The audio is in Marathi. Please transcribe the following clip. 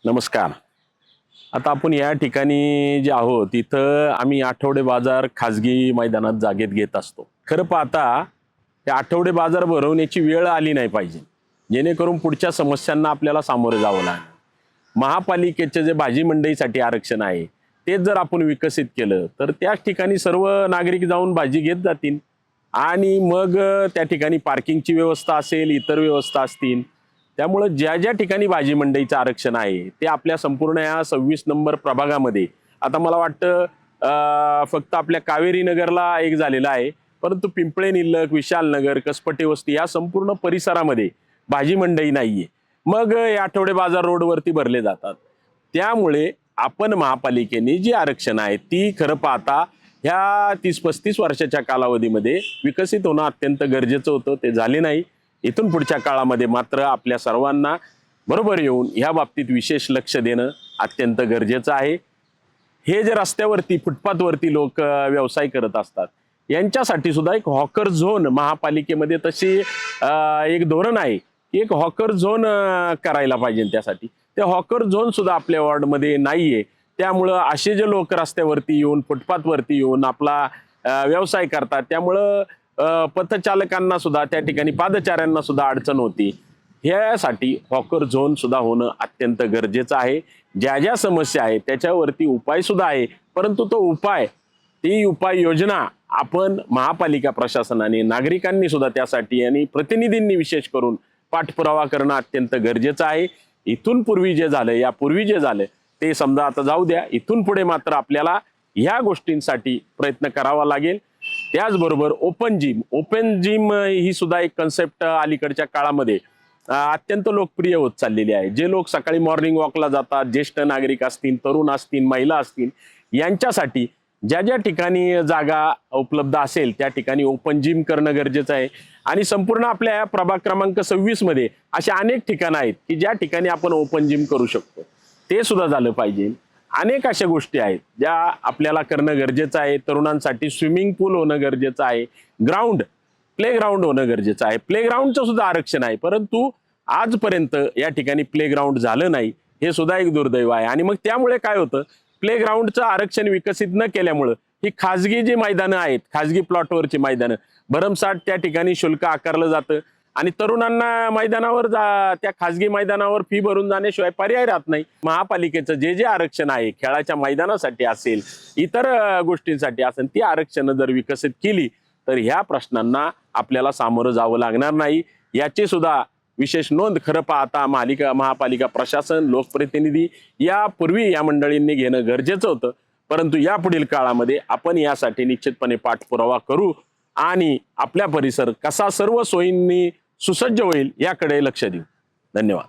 नमस्कार. आता आपण या ठिकाणी जे आहोत इथं आम्ही आठवडे बाजार खाजगी मैदानात जागेत घेत असतो. खरं पाहता त्या आठवडे बाजार भरवण्याची वेळ आली नाही पाहिजे, जेणेकरून पुढच्या समस्यांना आपल्याला सामोरे जावं लागेल. महापालिकेचे जे भाजी मंडईसाठी आरक्षण आहे तेच जर आपण विकसित केलं तर त्याच ठिकाणी सर्व नागरिक जाऊन भाजी घेत जातील आणि मग त्या ठिकाणी पार्किंगची व्यवस्था असेल, इतर व्यवस्था असतील. त्यामुळे ज्या ज्या ठिकाणी भाजी मंडईचं आरक्षण आहे ते आपल्या संपूर्ण या 26 नंबर प्रभागामध्ये आता मला वाटतं फक्त आपल्या कावेरी नगरला एक झालेला आहे, परंतु पिंपळे निल्लक, विशाल नगर, कसपटे वस्ती या संपूर्ण परिसरामध्ये भाजी मंडई नाहीये. मग हे आठवडे बाजार रोडवरती भरले जातात. त्यामुळे आपण महापालिकेने जी आरक्षण आहे ती खरं पाहता ह्या 30-35 वर्षाच्या कालावधीमध्ये विकसित होणं अत्यंत गरजेचं होतं, ते झाले नाही. इथून पुढच्या काळामध्ये मात्र आपल्या सर्वांना बरोबर येऊन ह्या बाबतीत विशेष लक्ष देणं अत्यंत गरजेचं आहे. हे जे रस्त्यावरती फुटपाथवरती लोक व्यवसाय करत असतात यांच्यासाठी सुद्धा एक हॉकर झोन महापालिकेमध्ये तशी एक धोरण आहे की एक हॉकर झोन करायला पाहिजे. त्यासाठी ते हॉकर झोन सुद्धा आपल्या वॉर्डमध्ये नाहीये. त्यामुळं असे जे लोक रस्त्यावरती येऊन फुटपाथवरती येऊन आपला व्यवसाय करतात त्यामुळं पथचालकांना सुद्धा त्या ठिकाणी पादचाऱ्यांना सुद्धा अडचण होती. ह्यासाठी हॉकर झोन सुद्धा होणं अत्यंत गरजेचं आहे. ज्या ज्या समस्या आहेत त्याच्यावरती उपाय सुद्धा आहे, परंतु तो उपाय ती उपाययोजना आपण महापालिका प्रशासनाने नागरिकांनी सुद्धा त्यासाठी आणि प्रतिनिधींनी विशेष करून पाठपुरावा करणं अत्यंत गरजेचं आहे. इथून पूर्वी जे झालं यापूर्वी जे झालं ते समजा आता जाऊ द्या, इथून पुढे मात्र आपल्याला ह्या गोष्टींसाठी प्रयत्न करावा लागेल. त्याचबरोबर ओपन जिम ही सुद्धा एक कन्सेप्ट अलीकडच्या काळामध्ये अत्यंत लोकप्रिय होत चाललेली आहे. जे लोक सकाळी मॉर्निंग वॉकला जातात, ज्येष्ठ नागरिक असतील, तरुण असतील, महिला असतील, यांच्यासाठी ज्या ज्या ठिकाणी जागा उपलब्ध असेल त्या ठिकाणी ओपन जिम करणं गरजेचं आहे. आणि संपूर्ण आपल्या या प्रभाग क्रमांक 26 मध्ये अशा अनेक ठिकाणं आहेत की ज्या ठिकाणी आपण ओपन जिम करू शकतो, ते सुद्धा झालं पाहिजे. अनेक अशा गोष्टी आहेत ज्या आपल्याला करणं गरजेचं आहे. तरुणांसाठी स्विमिंग पूल होणं गरजेचं आहे, प्ले ग्राउंड होणं गरजेचं आहे. प्ले ग्राउंडचं सुद्धा आरक्षण आहे, परंतु आजपर्यंत या ठिकाणी प्ले ग्राउंड झालं नाही, हे सुद्धा एक दुर्दैव आहे. आणि मग त्यामुळे काय होतं, प्ले ग्राउंडचं आरक्षण विकसित न केल्यामुळं ही खाजगी जी मैदानं आहेत, खाजगी प्लॉटवरची मैदानं भरमसाठ त्या ठिकाणी शुल्क आकारलं जातं आणि तरुणांना मैदानावर त्या खाजगी मैदानावर फी भरून जाण्याशिवाय पर्याय राहत नाही. महापालिकेचं जे जे आरक्षण आहे खेळाच्या मैदानासाठी असेल, इतर गोष्टींसाठी असेल, ती आरक्षणं जर विकसित केली तर ह्या प्रश्नांना आपल्याला सामोरं जावं लागणार नाही. याची सुद्धा विशेष नोंद खरं पाहता महापालिका प्रशासन, लोकप्रतिनिधी यापूर्वी या मंडळींनी घेणं गरजेचं होतं. परंतु यापुढील काळामध्ये आपण यासाठी निश्चितपणे पाठपुरावा करू आणि आपल्या परिसर कसा सर्व सोयींनी सुसज्ज होईल याकडे लक्ष देऊ. धन्यवाद.